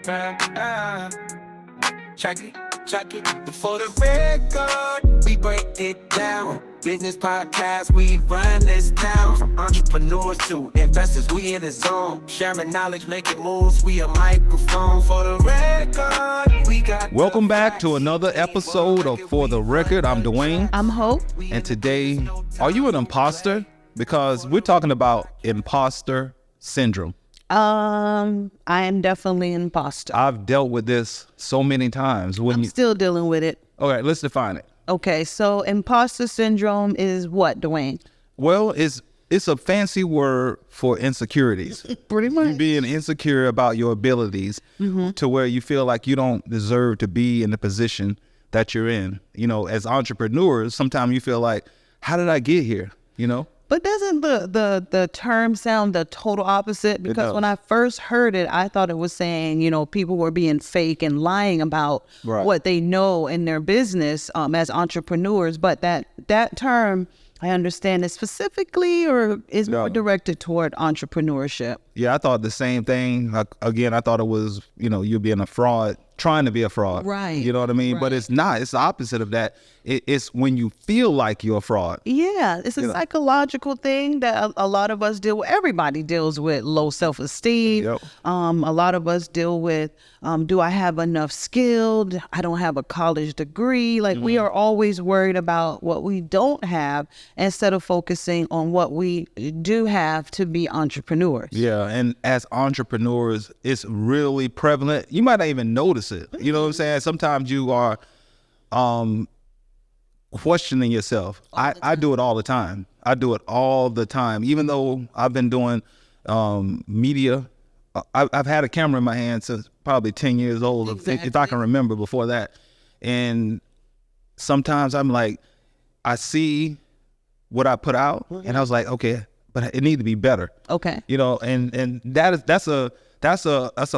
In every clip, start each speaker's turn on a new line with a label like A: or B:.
A: Check it. For the record, we break it down. Business podcast, we run this town. From entrepreneurs to investors, we in the zone. Sharing knowledge, making moves, we a microphone. For the record, we got.
B: Welcome back to another episode of For the Record. I'm Dwayne.
C: I'm Hope.
B: And today, are you an imposter? Because we're talking about imposter syndrome.
C: I am definitely an imposter.
B: I've dealt with this so many times.
C: I'm still dealing with it.
B: Okay, let's define it.
C: Okay, so imposter syndrome is what, Dwayne?
B: Well, it's a fancy word for insecurities.
C: Pretty much.
B: You being insecure about your abilities to where you feel like you don't deserve to be in the position that you're in. You know, as entrepreneurs, sometimes you feel like, how did I get here? You know?
C: But doesn't the term sound the total opposite? Because when I first heard it, I thought it was saying, you know, people were being fake and lying about what they know in their business as entrepreneurs. But that term, I understand, is specifically or is more directed toward entrepreneurship.
B: Yeah, I thought the same thing. Again, I thought it was, you know, you being a fraud, trying to be a fraud.
C: Right.
B: You know what I mean? Right. But it's not. It's the opposite of that. It's when you feel like you're a fraud.
C: Yeah, it's a psychological thing that a lot of us deal with. Everybody deals with low self-esteem.
B: Yep.
C: A lot of us deal with, do I have enough skill? I don't have a college degree. Like we are always worried about what we don't have instead of focusing on what we do have to be entrepreneurs.
B: Yeah, and as entrepreneurs, it's really prevalent. You might not even notice it. You know what I'm saying? Sometimes you are questioning yourself. I do it all the time. I do it all the time. Even though I've been doing media, I've had a camera in my hand since probably 10 years old, if I can remember before that. And sometimes I'm like, I see what I put out, and I was like, okay, but it needs to be better.
C: Okay.
B: You know, and that's a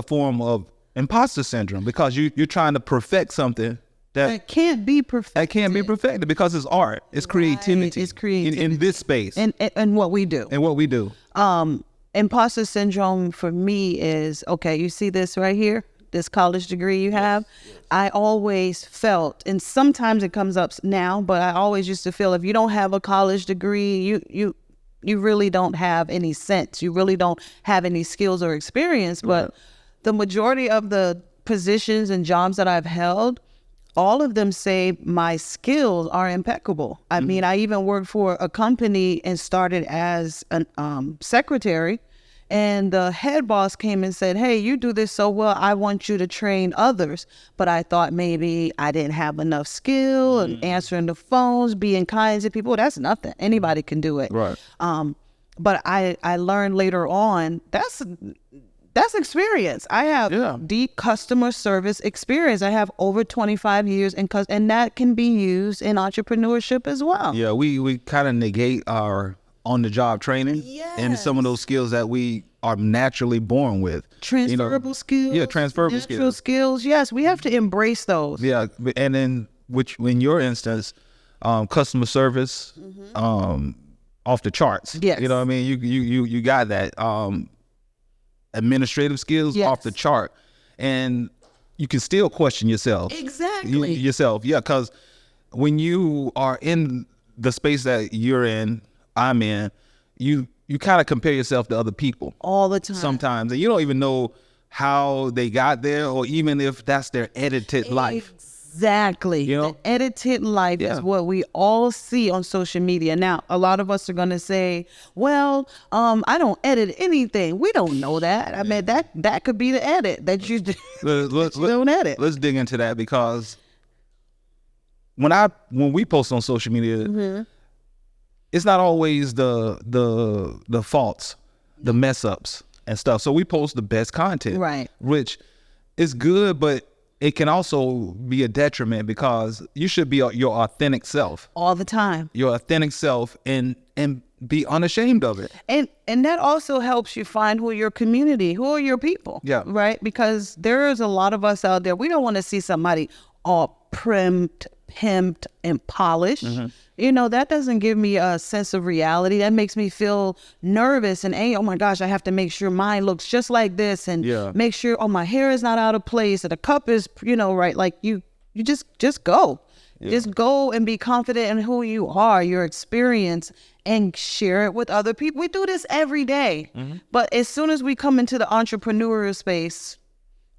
B: form of imposter syndrome because you're trying to perfect something that
C: can't be perfected.
B: That can't be perfected because it's art. It's creativity.
C: It's creativity.
B: In this space.
C: And what we do.
B: And what we do.
C: Imposter syndrome for me is, okay, you see this right here? This college degree you have? Yes. I always felt, and sometimes it comes up now, but I always used to feel if you don't have a college degree, you really don't have any sense. You really don't have any skills or experience. But the majority of the positions and jobs that I've held, all of them say my skills are impeccable. I mean, I even worked for a company and started as a secretary, and the head boss came and said, hey, you do this so well, I want you to train others. But I thought maybe I didn't have enough skill and answering the phones, being kind to people. That's nothing. Anybody can do it.
B: Right.
C: But I learned later on, that's experience. I have deep customer service experience. I have over 25 years, and that can be used in entrepreneurship as well.
B: Yeah, we kind of negate our on-the-job training and some of those skills that we are naturally born with.
C: Transferable skills.
B: Yeah, transferable
C: skills. Yes, we have to embrace those.
B: Yeah, and then in your instance, customer service, off the charts.
C: Yes.
B: You know what I mean? You got that. Administrative skills off the chart, and you can still question yourself.
C: Exactly.
B: Yourself, yeah, because when you are in the space that you're in, I'm in, you kind of compare yourself to other people
C: all the time.
B: Sometimes, and you don't even know how they got there, or even if that's their edited life.
C: Exactly.
B: You know?
C: The edited life is what we all see on social media. Now, a lot of us are going to say, well, I don't edit anything. We don't know that. I mean, that could be the edit that you don't edit.
B: Let's dig into that, because when we post on social media, it's not always the faults, the mess ups and stuff. So we post the best content,
C: right? Which
B: is good, but it can also be a detriment, because you should be your authentic self
C: all the time.
B: Your authentic self, and be unashamed of it.
C: And that also helps you find who are your people. Yeah. Right? Because there is a lot of us out there, we don't want to see somebody all pimped and polished. You know, that doesn't give me a sense of reality. That makes me feel nervous and, oh my gosh, I have to make sure mine looks just like this and make sure, oh, my hair is not out of place and the cup is, you know, right. Like you just go. Just go and be confident in who you are, your experience, and share it with other people. We do this every day. But as soon as we come into the entrepreneurial space,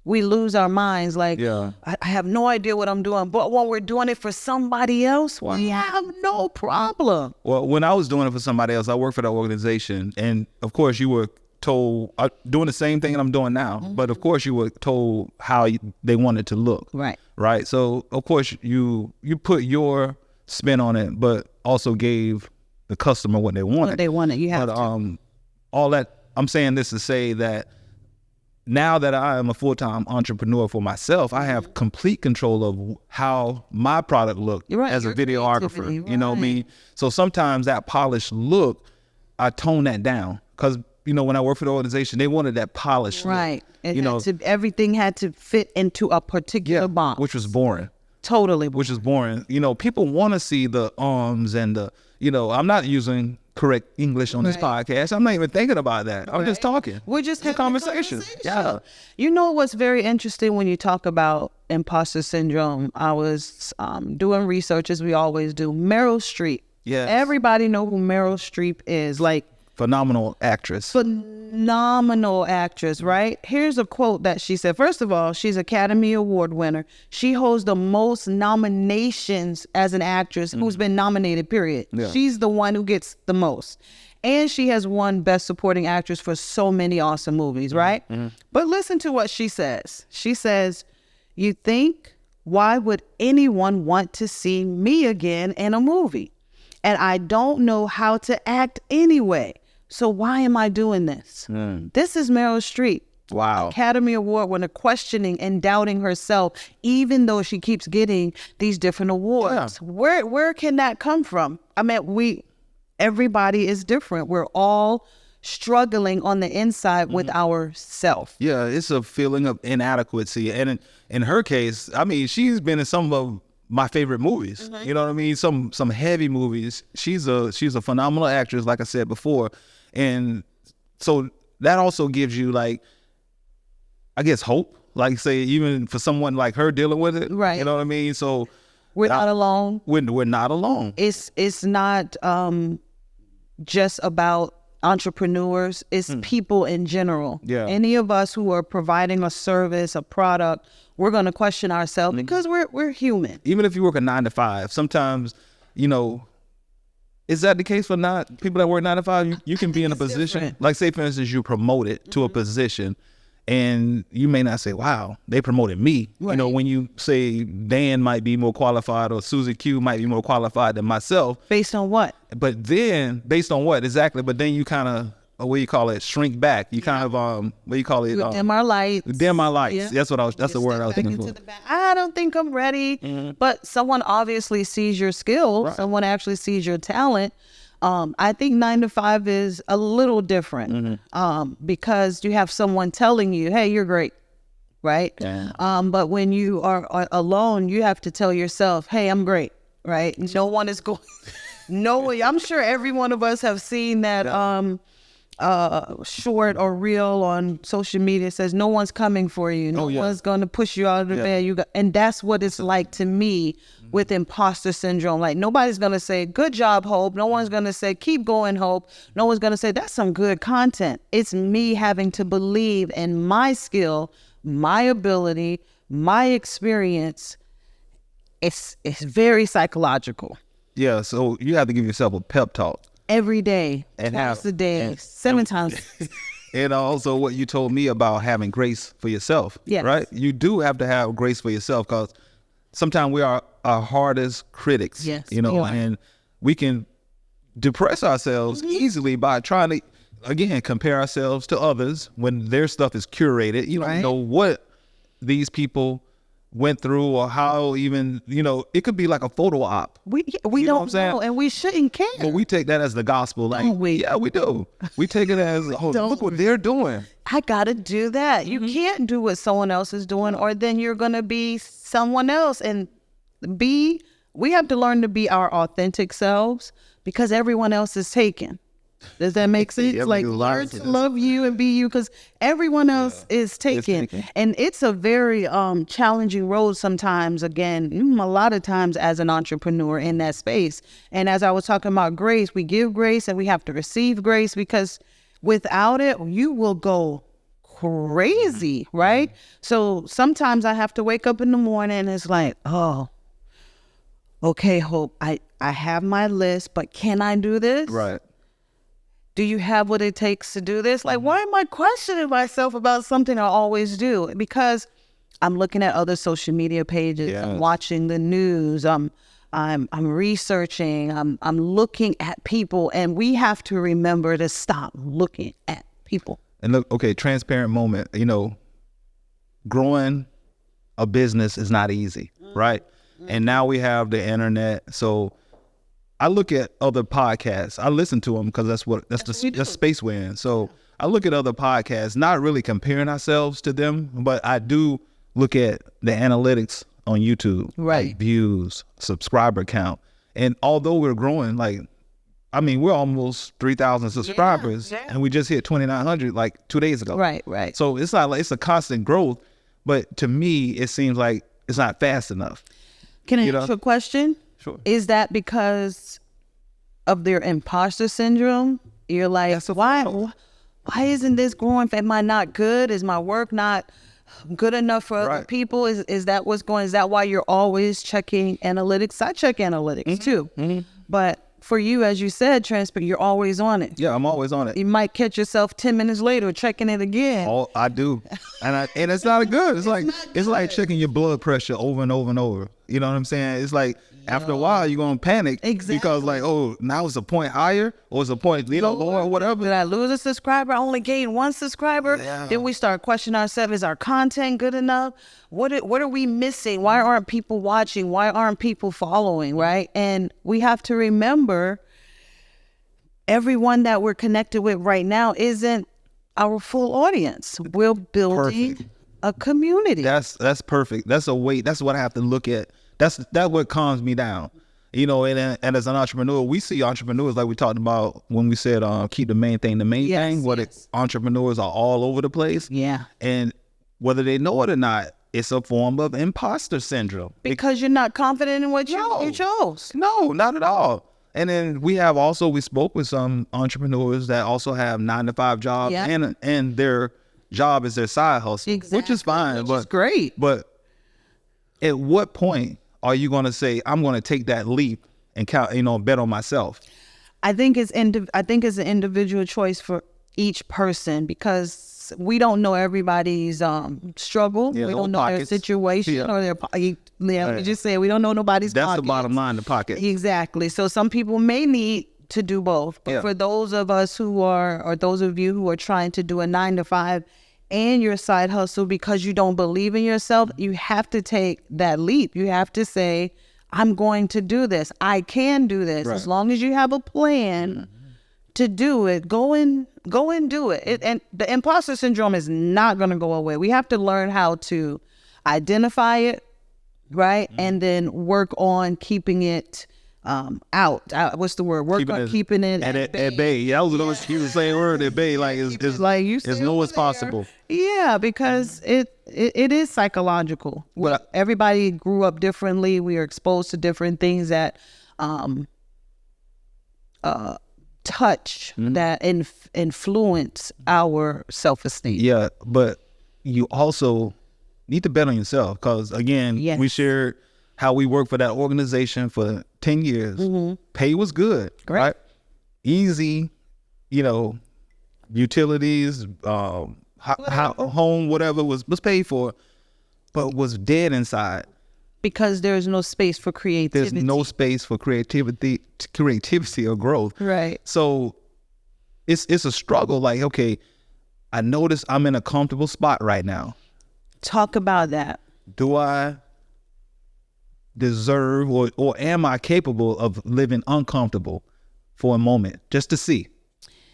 C: we lose our minds. Like, I have no idea what I'm doing. But when we're doing it for somebody else, we have no problem.
B: Well, when I was doing it for somebody else, I worked for that organization. And of course, you were told, doing the same thing that I'm doing now. But of course, you were told how they wanted to look. Right. So, of course, you put your spin on it, but also gave the customer what they wanted.
C: You have to.
B: All that, I'm saying this to say that now that I am a full-time entrepreneur for myself, I have complete control of how my product looked as a videographer. You know what I mean? So sometimes that polished look, I tone that down because, you know, when I worked for the organization, they wanted that polished look.
C: Everything had to fit into a particular box.
B: Which was boring.
C: Totally.
B: Which is boring. You know, people want to see the arms and the, you know, I'm not using correct English on this podcast. I'm not even thinking about that. I'm just talking.
C: We're just having
B: conversation. Yeah.
C: You know what's very interesting when you talk about imposter syndrome? I was doing research, as we always do. Meryl Streep.
B: Yeah.
C: Everybody know who Meryl Streep is. Like,
B: phenomenal actress,
C: right? Here's a quote that she said. First of all, she's Academy Award winner. She holds the most nominations as an actress who's been nominated, period. She's the one who gets the most. And she has won Best Supporting Actress for so many awesome movies, right? But listen to what she says. She says, you think, why would anyone want to see me again in a movie? And I don't know how to act anyway. So why am I doing this? This is Meryl Streep.
B: Wow.
C: Academy Award winner, questioning and doubting herself, even though she keeps getting these different awards. Where can that come from? I mean, everybody is different. We're all struggling on the inside with ourself.
B: Yeah, it's a feeling of inadequacy. And in her case, I mean, she's been in some of my favorite movies. You know what I mean? Some heavy movies. She's a phenomenal actress, like I said before. And so that also gives you, like, I guess, hope. Like, say, even for someone like her dealing with it.
C: Right.
B: You know what I mean? So
C: we're not alone.
B: We're not alone.
C: It's not just about entrepreneurs. It's people in general. Any of us who are providing a service, a product, we're going to question ourselves because we're human.
B: Even if you work a 9 to 5, sometimes, you know, is that the case for people that work 9 to 5? You can be in a position, different. Like, say, for instance, you're promoted to a position, and you may not say, wow, they promoted me. Right. You know, when you say Dan might be more qualified or Susie Q might be more qualified than myself.
C: Based on what?
B: But then, based on what? Exactly. But then you kind of, what do you call it? Shrink back. You kind of, what do you call it?
C: Dim our lights.
B: Dim our lights. Yeah. That's the word I was thinking for.
C: I don't think I'm ready. But someone obviously sees your skill. Right. Someone actually sees your talent. I think 9 to 5 is a little different because you have someone telling you, hey, you're great. Right. Yeah. But when you are alone, you have to tell yourself, hey, I'm great. Right. No one is going. No way. I'm sure every one of us have seen that short or reel on social media. Says no one's coming for you. No one's going to push you out of the bed. And that's what it's like to me with imposter syndrome. Like, nobody's going to say, good job, Hope. No one's going to say, keep going, Hope. No one's going to say, that's some good content. It's me having to believe in my skill, my ability, my experience. It's very psychological.
B: Yeah, so you have to give yourself a pep talk.
C: Every day, and twice a day, 7 times.
B: And also what you told me about having grace for yourself, right? You do have to have grace for yourself because sometimes we are our hardest critics, you know, and we can depress ourselves easily by trying to, again, compare ourselves to others when their stuff is curated. You don't know what these people went through or how even, you know, it could be like a photo op.
C: We don't know, and we shouldn't care.
B: But we take that as the gospel. Like, yeah, we do. We take it as, look what they're doing.
C: I got to do that. You can't do what someone else is doing, or then you're going to be someone else and be we have to learn to be our authentic selves because everyone else is taken. Does that make sense?
B: Yeah,
C: like, learn to love you and be you because everyone else is taken. And it's a very challenging road sometimes, again, a lot of times as an entrepreneur in that space. And as I was talking about grace, we give grace and we have to receive grace because without it, you will go crazy, right? So sometimes I have to wake up in the morning and it's like, oh, okay, Hope, I have my list, but can I do this?
B: Right.
C: Do you have what it takes to do this? Like, why am I questioning myself about something I always do? Because I'm looking at other social media pages, I'm watching the news, I'm researching, I'm looking at people, and we have to remember to stop looking at people.
B: And look, okay, transparent moment, growing a business is not easy, right? And now we have the internet. So I look at other podcasts. I listen to them because that's the space we're in. So I look at other podcasts, not really comparing ourselves to them, but I do look at the analytics on YouTube,
C: right?
B: Like views, subscriber count. And although we're growing, we're almost 3,000 subscribers, and we just hit 2,900 like 2 days ago.
C: Right.
B: So it's not like it's a constant growth, but to me, it seems like it's not fast enough.
C: Can I ask you a question?
B: Sure.
C: Is that because of their imposter syndrome? You're like, why isn't this growing? Am I not good? Is my work not good enough for other people? Is that what's going? Is that why you're always checking analytics? I check analytics too, but for you, as you said, transparent, you're always on it.
B: Yeah, I'm always on it.
C: You might catch yourself 10 minutes later checking it again.
B: Oh, I do, and it's not good. It's like checking your blood pressure over and over and over. You know what I'm saying? It's like after a while you're gonna panic because now it's a point higher or it's a point lower or whatever.
C: Did I lose a subscriber? I only gained one subscriber. Yeah. Then we start questioning ourselves: is our content good enough? What are we missing? Why aren't people watching? Why aren't people following? Right? And we have to remember, everyone that we're connected with right now isn't our full audience. We're building a community.
B: That's perfect. That's what I have to look at. That's what calms me down. And as an entrepreneur, we see entrepreneurs like we talked about when we said keep the main thing the main thing. Entrepreneurs are all over the place.
C: Yeah.
B: And whether they know it or not, it's a form of imposter syndrome.
C: Because you're not confident in what you chose.
B: No, not at all. And then we spoke with some entrepreneurs that also have 9-to-5 jobs and their job is their side hustle, which is fine.
C: Which is great.
B: But at what point are you going to say, I'm going to take that leap and bet on myself?
C: I think it's an individual choice for each person because we don't know everybody's struggle. We don't know their situation or their we just say we don't know nobody's
B: That's
C: pockets.
B: The bottom line, the pocket.
C: Exactly. So some people may need to do both. But for those of us or those of you who are trying to do a 9-to-5 and your side hustle because you don't believe in yourself, you have to take that leap. You have to say, I'm going to do this. I can do this. As long as you have a plan to do it, go and do it. And the imposter syndrome is not going to go away. We have to learn how to identify it, right? And then work on keeping it out. What's the word? Work on keeping it
B: at bay. Yeah, I was going to use the same word, at bay. Like it's like you as low as possible.
C: Yeah, because it is psychological. Well, everybody grew up differently. We are exposed to different things that touch that influence our self-esteem.
B: Yeah, but you also need to bet on yourself because again, we shared how we worked for that organization for 10 years. Pay was good, right? Easy, utilities, home, whatever was paid for, but was dead inside.
C: Because there's no space for creativity.
B: There's no space for creativity or growth.
C: Right.
B: So it's a struggle. Like, okay, I notice I'm in a comfortable spot right now.
C: Talk about that.
B: Do I deserve or am I capable of living uncomfortable for a moment just to see?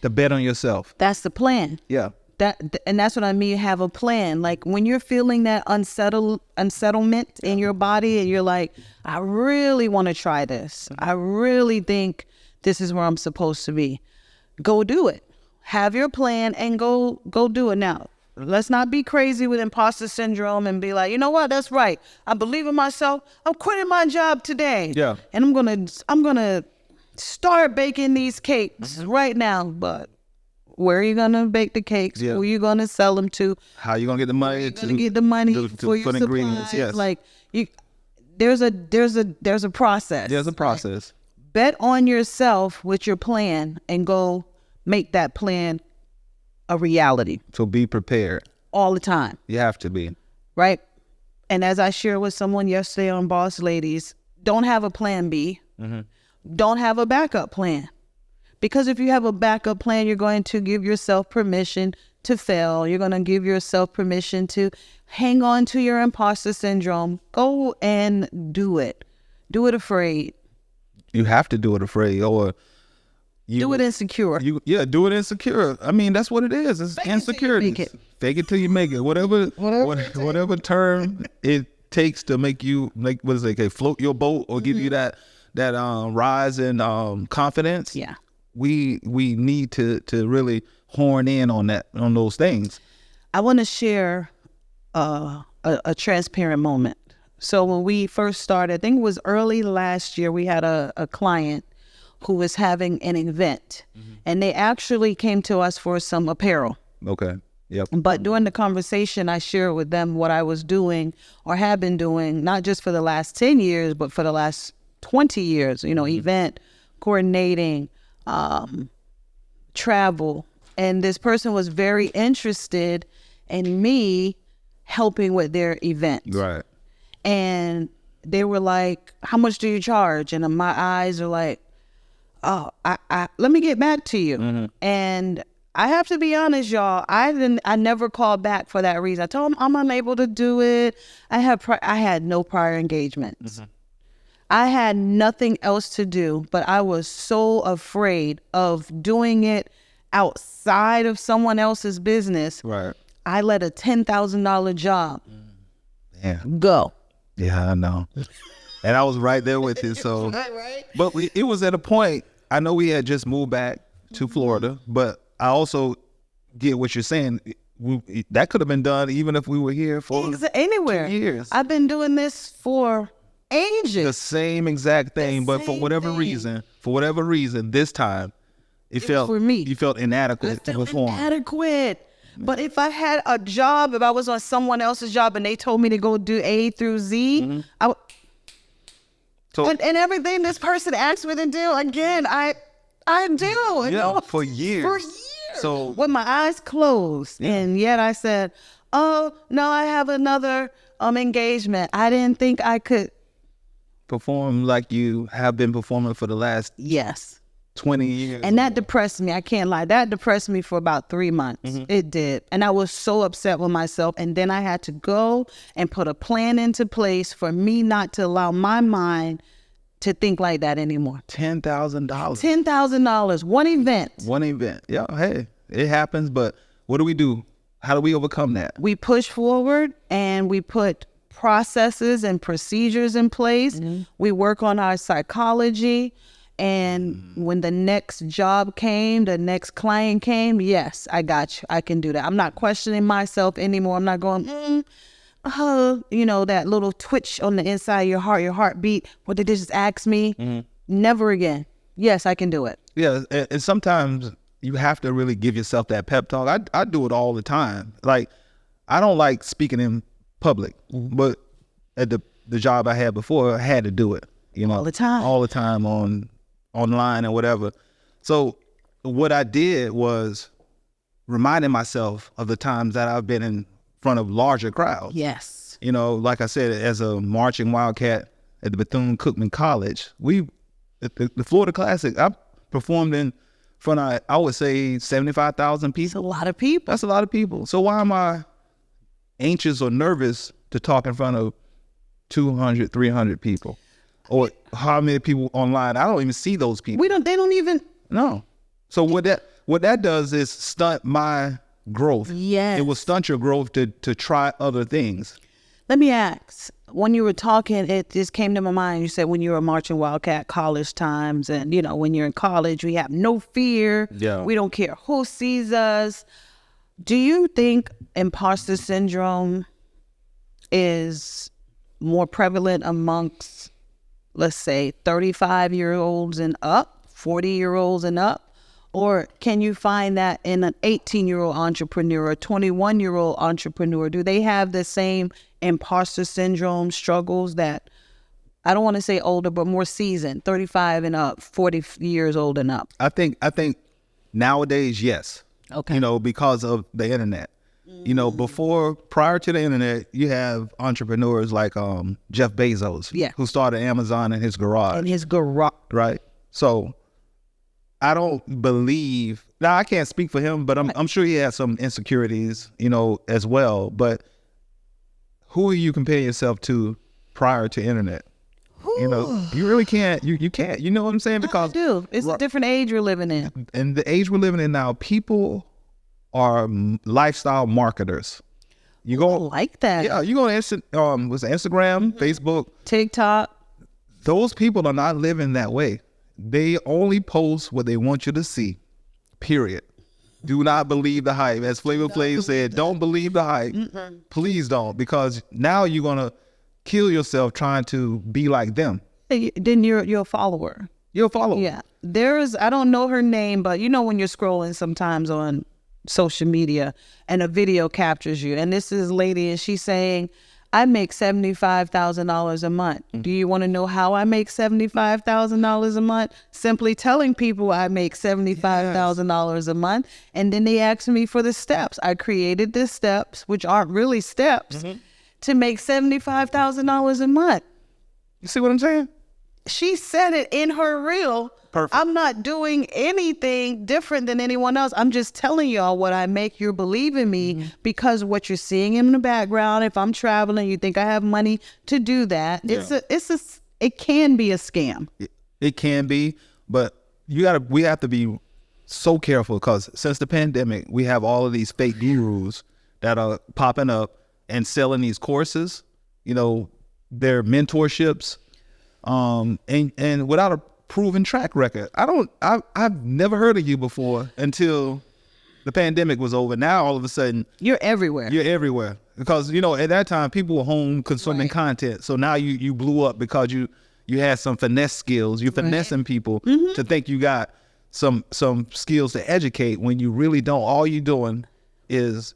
B: To bet on yourself.
C: That's the plan.
B: Yeah.
C: And that's what I mean. Have a plan. Like when you're feeling that unsettlement in your body, and you're like, I really want to try this. I really think this is where I'm supposed to be. Go do it. Have your plan and go do it. Now, let's not be crazy with imposter syndrome and be like, you know what? That's right. I believe in myself. I'm quitting my job today.
B: Yeah.
C: And I'm gonna start baking these cakes right now. But where are you gonna bake the cakes?
B: Yeah.
C: Who are you gonna sell them to?
B: How you gonna get the money?
C: To get the money
B: to
C: for your
B: the ingredients?
C: supplies?
B: Yes.
C: Like there's a process.
B: There's a process.
C: Bet on yourself with your plan and go make that plan a reality
B: So be prepared.
C: all the time,
B: You have to be.
C: right? And as I shared with someone yesterday on Boss Ladies, don't have a plan B. Don't have a backup plan. Because if you have a backup plan, you're going to give yourself permission to fail. You're going to give yourself permission to hang on to your imposter syndrome. Go and do it. Do it afraid.
B: You have to do it afraid, or
C: Do it insecure.
B: do it insecure. I mean, that's what it is. It's
C: Fake it till you
B: insecurity.
C: make it.
B: Fake it till you make it. Whatever term it takes to make you float your boat or give you that rise in confidence.
C: Yeah.
B: We need to really horn in on those things.
C: I want to share a transparent moment. So when we first started, I think it was early last year, we had a client who was having an event, and they actually came to us for some apparel.
B: Okay. Yep.
C: But during the conversation, I shared with them what I was doing or have been doing, not just for the last 10 years, but for the last 20 years, event coordinating, travel. And this person was very interested in me helping with their event.
B: Right.
C: And they were like, how much do you charge? And my eyes are like, oh, I let me get back to you. And I have to be honest, y'all, I never called back for that reason. I told them I'm unable to do it. I had no prior engagements. I had nothing else to do, but I was so afraid of doing it outside of someone else's business.
B: Right.
C: I let a $10,000 job go.
B: Yeah, I know. And I was right there with you. So,
C: Right.
B: But it was at a point. I know we had just moved back to Florida, but I also get what you're saying. That could have been done even if we were here for
C: Anywhere.
B: 2 years.
C: I've been doing this for ages.
B: The same exact thing, but for whatever reason, this time it felt
C: for me.
B: You felt inadequate to perform.
C: Inadequate. But if I had a job, if I was on someone else's job and they told me to go do A through Z,
B: So
C: and everything this person asked me to do, again, I do.
B: for years.
C: For years.
B: So
C: With my eyes closed. And yet I said, oh, no, I have another engagement. I didn't think I could.
B: perform like you have been performing for the last
C: Yes.
B: 20 years.
C: And that depressed me. I can't lie. That depressed me for about 3 months. It did. And I was so upset with myself. And then I had to go and put a plan into place for me not to allow my mind to think like that anymore.
B: $10,000.
C: $10,000, one event.
B: One event. Yeah, hey, it happens. But what do? How do we overcome that?
C: We push forward and we put processes and procedures in place. We work on our psychology. And when the next job came, the next client came, yes, I got you. I can do that. I'm not questioning myself anymore. I'm not going, that little twitch on the inside of your heartbeat. What did they just ask me? Never again. Yes, I can do it.
B: Yeah, and sometimes you have to really give yourself that pep talk. I do it all the time. Like, I don't like speaking in public, but at the job I had before, I had to do it.
C: All the time.
B: All the time online and whatever. So what I did was reminding myself of the times that I've been in front of larger crowds.
C: Yes.
B: Like I said, as a marching Wildcat at the Bethune-Cookman College, the Florida Classic, I performed in front of, I would say, 75,000
C: It's
B: people.
C: a lot of people.
B: That's a lot of people. So why am I anxious or nervous to talk in front of 200, 300 people? Or how many people online? I don't even see those people.
C: They don't even.
B: No. So what that does is stunt my growth.
C: Yes.
B: It will stunt your growth to try other things.
C: Let me ask, when you were talking, it just came to my mind. You said when you were marching Wildcat college times, and, you know, when you're in college, we have no fear.
B: Yeah.
C: We don't care who sees us. Do you think imposter syndrome is more prevalent amongst, let's say, 35-year-olds and up, 40-year-olds and up? Or can you find that in an 18-year-old entrepreneur, a 21-year-old entrepreneur? Do they have the same imposter syndrome struggles that, I don't want to say older, but more seasoned, 35 and up, 40 years old and up?
B: I think nowadays, yes.
C: Okay.
B: You know, because of the internet. You know, prior to the internet, you have entrepreneurs like Jeff Bezos,
C: Yeah.
B: who started Amazon in his garage.
C: In his garage.
B: Right. So I don't believe, now I can't speak for him, but I'm sure he has some insecurities, you know, as well. But who are you comparing yourself to prior to internet? You know, you really can't, you can't, you know what I'm saying? Because
C: I do. It's a different age we're living in.
B: in the age we're living in now, people are lifestyle marketers. You
C: I
B: go,
C: like that.
B: yeah, you go to Instagram, Facebook.
C: TikTok.
B: Those people are not living that way. They only post what they want you to see, period. Do not believe the hype. As Flavor Flav said, don't believe the hype. Please don't, because now you're going to kill yourself trying to be like them.
C: Then you're a follower.
B: You'll follow.
C: Yeah. I don't know her name, but you know when you're scrolling sometimes on social media and a video captures you, and this is a lady and she's saying, I make $75,000 a month. Do you want to know how I make $75,000 a month? Simply telling people I make $75,000 a month. And then they asked me for the steps. I created the steps, which aren't really steps, to make $75,000 a month.
B: You see what I'm saying?
C: She said it in her reel.
B: Perfect.
C: I'm not doing anything different than anyone else. I'm just telling y'all what I make. You believe in me because what you're seeing in the background, if I'm traveling, you think I have money to do that. It can be a scam.
B: It can be, but we have to be so careful, because since the pandemic, we have all of these fake gurus that are popping up and selling these courses, you know, their mentorships, and without a proven track record. I've never heard of you before until the pandemic was over. Now all of a sudden
C: You're everywhere.
B: you're everywhere, because you know at that time people were home consuming content. So now you blew up because you had some finesse skills. You're finessing people to think you got some skills to educate, when you really don't. All you're doing is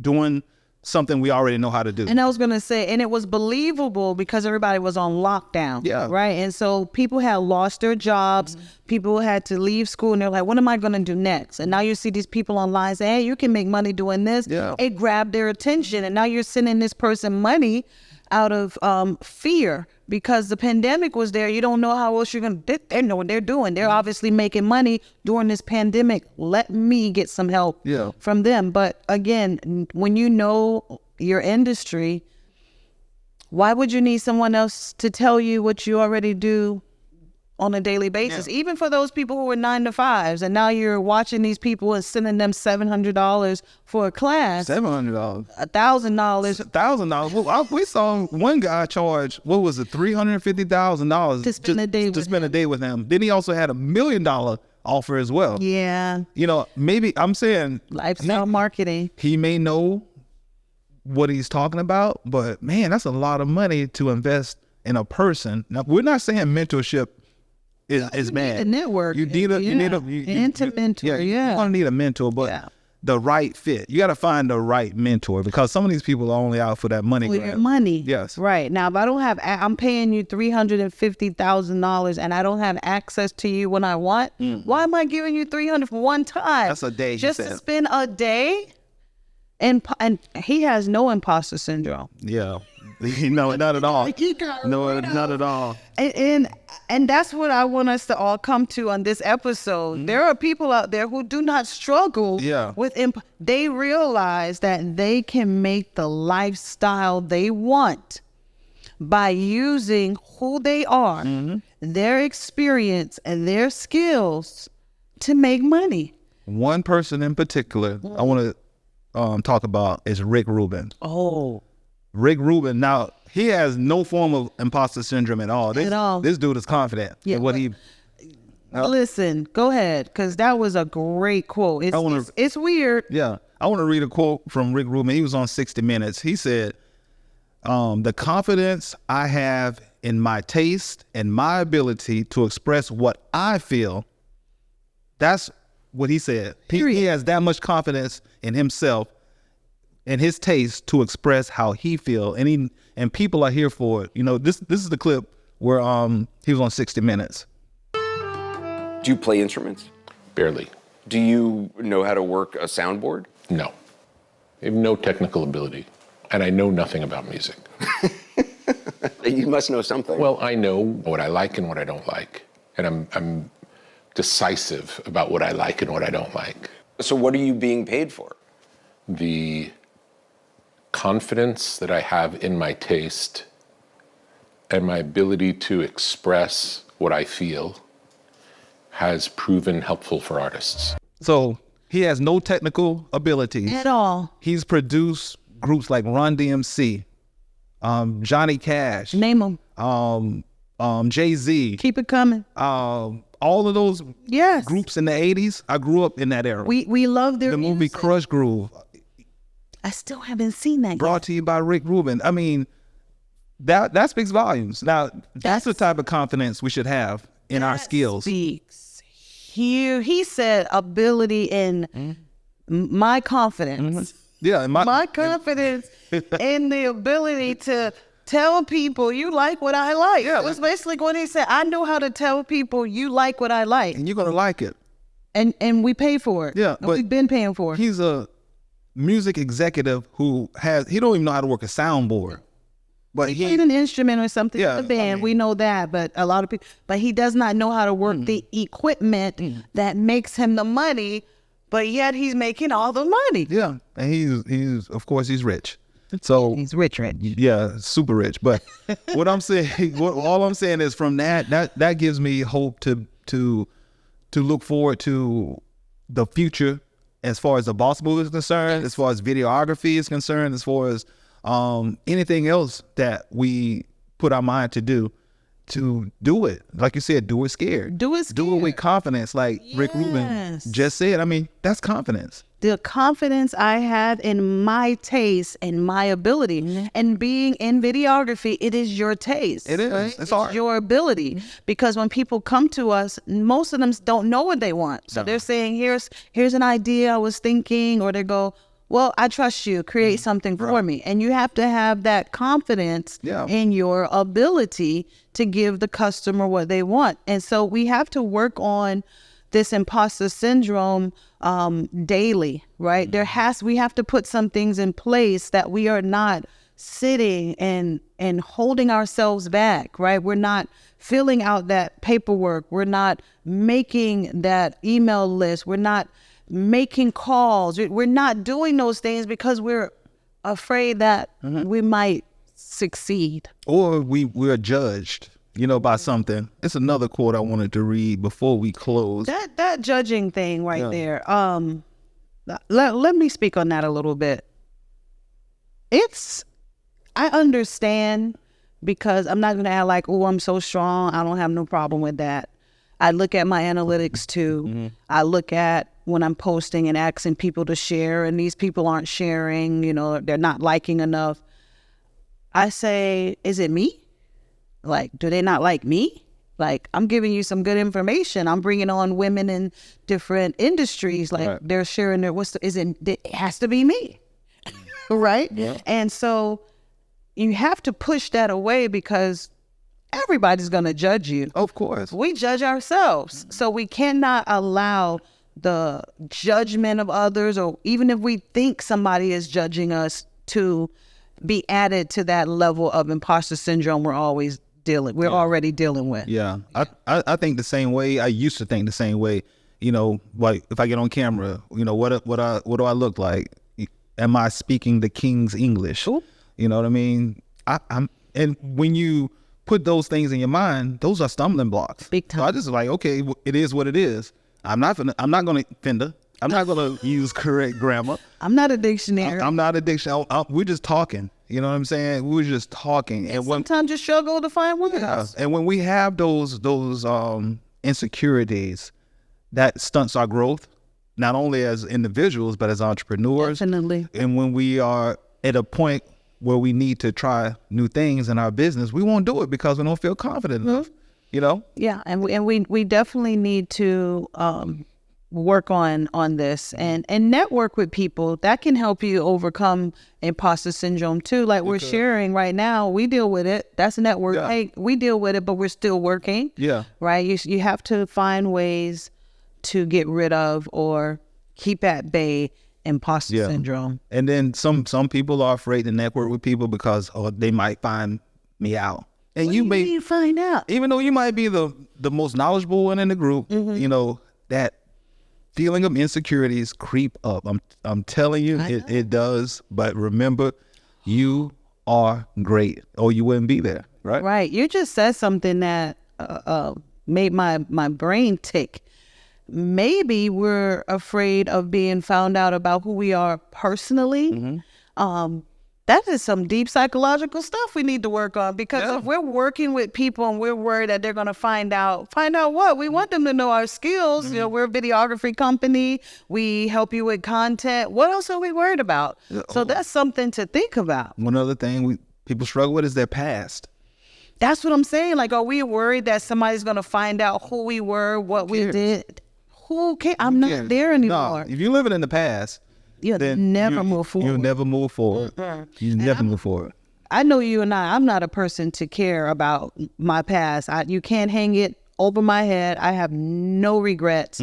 B: doing something we already know how to do.
C: And I was going to say, and it was believable because everybody was on lockdown.
B: Yeah.
C: Right. And so people had lost their jobs. People had to leave school and they're like, what am I going to do next? And now you see these people online say, hey, you can make money doing this.
B: Yeah.
C: It grabbed their attention. And now you're sending this person money out of fear because the pandemic was there. You don't know how else you're going to, they know what they're doing. They're obviously making money during this pandemic. Let me get some help from them. But again, when you know your industry, why would you need someone else to tell you what you already do on a daily basis? Even for those people who were 9-to-5s, and now you're watching these people and sending them $700 for a class.
B: $700,
C: $1,000
B: $1,000. Well, we saw one guy charge, what was it, $350,000
C: to spend a day with
B: him. Then he also had $1 million offer as well.
C: Yeah.
B: You know, maybe I'm saying
C: Lifestyle marketing.
B: he may know what he's talking about, but man, that's a lot of money to invest in a person. Now, we're not saying mentorship is bad.
C: A network.
B: You need a mentor.
C: You're
B: gonna need a mentor, but the right fit. You got to find the right mentor, because some of these people are only out for that money.
C: Your money.
B: Yes.
C: Right. Now, if I don't have, I'm paying you $350,000 and I don't have access to you when I want, why am I giving you $300 for one time?
B: That's a day.
C: Just to spend a day? And he has no imposter syndrome.
B: Yeah. No, not at all. No, not at all.
C: And that's what I want us to all come to on this episode. There are people out there who do not struggle with they realize that they can make the lifestyle they want by using who they are, their experience and their skills to make money.
B: One person in particular I want to talk about is Rick Rubin.
C: Oh,
B: Rick Rubin. Now, he has no form of imposter syndrome at all. This dude is confident in what he...
C: Listen, go ahead, because that was a great quote. It's weird.
B: Yeah. I want to read a quote from Rick Rubin. He was on 60 Minutes. He said, the confidence I have in my taste and my ability to express what I feel, that's what he said. He has that much confidence in himself and his taste to express how he feel, and people are here for it. You know, this is the clip where he was on 60 Minutes.
D: Do you play instruments?
E: Barely.
D: Do you know how to work a soundboard?
E: No. I have no technical ability, and I know nothing about music.
D: You must know something.
E: Well, I know what I like and what I don't like, and I'm decisive about what I like and what I don't like.
D: So what are you being paid for?
E: The confidence that I have in my taste and my ability to express what I feel has proven helpful for artists.
B: So he has no technical abilities
C: At all.
B: He's produced groups like Run DMC, Johnny Cash,
C: Name them.
B: Jay-Z.
C: Keep it coming.
B: All of those groups in the 80s. I grew up in that era.
C: We love their
B: the movie
C: music.
B: Crush Groove,
C: I still haven't seen that
B: brought to you by Rick Rubin. I mean, that speaks volumes. Now, that's the type of confidence we should have in our skills.
C: Speaks here. He said ability in my confidence.
B: Yeah,
C: My confidence in the ability to tell people you like what I like.
B: Yeah,
C: That's basically what he said. I know how to tell people you like what I like.
B: and you're gonna like it.
C: And we pay for it.
B: Yeah,
C: And
B: but
C: we've been paying for it.
B: He's a music executive who he don't even know how to work a soundboard. But
C: He played an instrument or something
B: Yeah,
C: in the band. We know that, but a lot of people. But he does not know how to work the equipment that makes him the money. But yet he's making all the money.
B: Yeah, and he's of course he's rich. So
C: He's rich.
B: yeah, super rich. But what I'm saying, all I'm saying is from that gives me hope to look forward to the future as far as the Boss Move is concerned, as far as videography is concerned, as far as anything else that we put our mind to do it. Like you said, do it scared.
C: Do it
B: Do it with confidence, like Rick Rubin
C: Yes.
B: just said. I mean, that's confidence.
C: The confidence I have in my taste and my ability, and being in videography, it is your taste.
B: It is.
C: right?
B: It's art.
C: your ability. Because when people come to us, most of them don't know what they want. So they're saying, here's an idea I was thinking, or they go, well, I trust you, create something for me. And you have to have that confidence in your ability to give the customer what they want. And so we have to work on this imposter syndrome daily, right? We have to put some things in place that we are not sitting and holding ourselves back, right? We're not filling out that paperwork. We're not making that email list. We're not making calls. We're not doing those things because we're afraid that we might succeed.
B: Or we're judged, by something. It's another quote I wanted to read before we close.
C: That judging thing right there. Let me speak on that a little bit. I understand, because I'm not going to act like, oh, I'm so strong, I don't have no problem with that. I look at my analytics too. I look at when I'm posting and asking people to share, and these people aren't sharing, they're not liking enough. I say, is it me? Like, do they not like me? Like, I'm giving you some good information. I'm bringing on women in different industries. Like, they're sharing it has to be me. Right? Yeah. And so you have to push that away, because everybody's going to judge you.
B: Of course.
C: We judge ourselves. So we cannot allow the judgment of others, or even if we think somebody is judging us, to be added to that level of imposter syndrome we're already dealing with.
B: Yeah. I think the same way. I used to think the same way. Like if I get on camera, what do I look like? Am I speaking the King's English?
C: Ooh.
B: You know what I mean? And when you put those things in your mind, those are stumbling blocks.
C: Big time.
B: So I just like, okay, it is what it is. I'm not going to offend her. I'm not gonna use correct grammar.
C: I'm not a dictionary.
B: I'm not a dictionary. We're just talking. You know what I'm saying? We're just talking. And when
C: Sometimes you struggle to find words.
B: and when we have those insecurities, that stunts our growth, not only as individuals but as entrepreneurs.
C: Definitely.
B: And when we are at a point where we need to try new things in our business, we won't do it because we don't feel confident enough. You know?
C: Yeah, and we definitely need to work on this and network with people that can help you overcome imposter syndrome too. Like we're sharing right now, we deal with it. That's network.
B: Yeah.
C: Hey, we deal with it, but we're still working.
B: Yeah.
C: Right. You have to find ways to get rid of or keep at bay imposter syndrome.
B: And then some people are afraid to network with people because they might find me out. And you may
C: need to find out.
B: even though you might be the most knowledgeable one in the group, you know, that feeling of insecurities creep up. I'm telling you, it does. But remember, you are great, or you wouldn't be there, right?
C: Right. You just said something that made my brain tick. Maybe we're afraid of being found out about who we are personally. That is some deep psychological stuff we need to work on, because if we're working with people and we're worried that they're going to find out what? We want them to know our skills. You know, we're a videography company. We help you with content. What else are we worried about? So that's something to think about.
B: One other thing people struggle with is their past.
C: That's what I'm saying. Like, are we worried that somebody's going to find out who we were, what we did? Who cares? I'm not there anymore.
B: No, if you're living in the past,
C: You'll
B: then
C: never move forward.
B: You'll never move forward. You never move forward.
C: I know you and I'm not a person to care about my past. You can't hang it over my head. I have no regrets.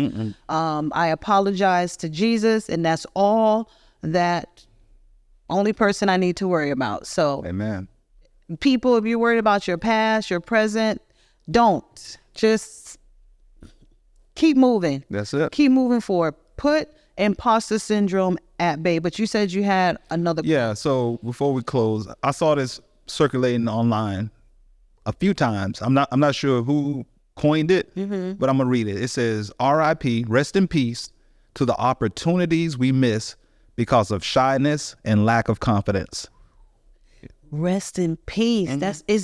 C: I apologize to Jesus, and that's all only person I need to worry about. So,
B: Amen.
C: people, if you're worried about your past, your present, don't. Just keep moving.
B: That's it.
C: Keep moving forward. Put imposter syndrome at bay. But you said you had another.
B: Yeah. So before we close, I saw this circulating online a few times. I'm not sure who coined it, but I'm gonna read it. It says, "R.I.P. Rest in peace to the opportunities we miss because of shyness and lack of confidence."
C: Rest in peace.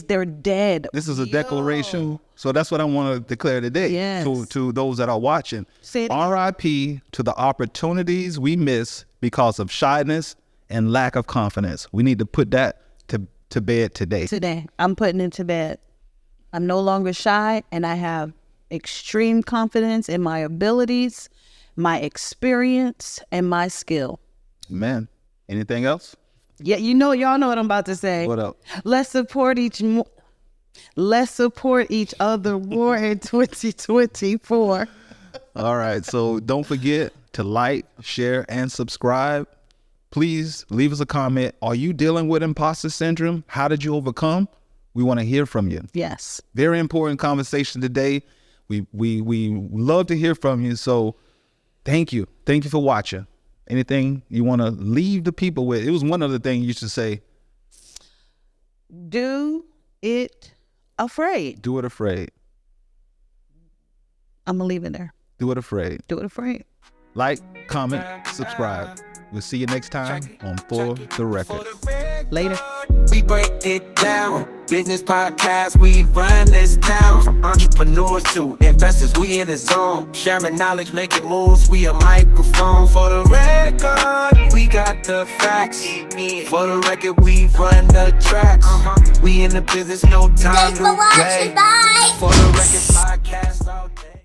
C: They're dead.
B: This is a declaration. So that's what I want to declare today.
C: Yes.
B: To those that are watching.
C: Say it again.
B: R.I.P. to the opportunities we miss because of shyness and lack of confidence. We need to put that to bed today.
C: Today, I'm putting it to bed. I'm no longer shy, and I have extreme confidence in my abilities, my experience, and my skill.
B: Man, anything else?
C: Yeah, y'all know what I'm about to say.
B: What up?
C: Let's support each other more in 2024.
B: All right. So don't forget to like, share, and subscribe. Please leave us a comment. Are you dealing with imposter syndrome? How did you overcome? We want to hear from you.
C: Yes.
B: Very important conversation today. We love to hear from you. So thank you. Thank you for watching. Anything you want to leave the people with? It was one other thing you should say.
C: Do it afraid.
B: Do it afraid.
C: I'm going to leave it there.
B: Do it afraid.
C: Do it afraid.
B: Like, comment, subscribe. We'll see you next time on For the Record.
C: Later.
A: We break it down. Business podcast, we run this town. From entrepreneurs to investors, we in the zone. Sharing knowledge, making moves, we a microphone. For the record, we got the facts. For the record, we run the tracks. We in the business, no time
F: Thanks
A: to
F: for
A: play.
F: watching, bye.
A: For the record, podcast all day.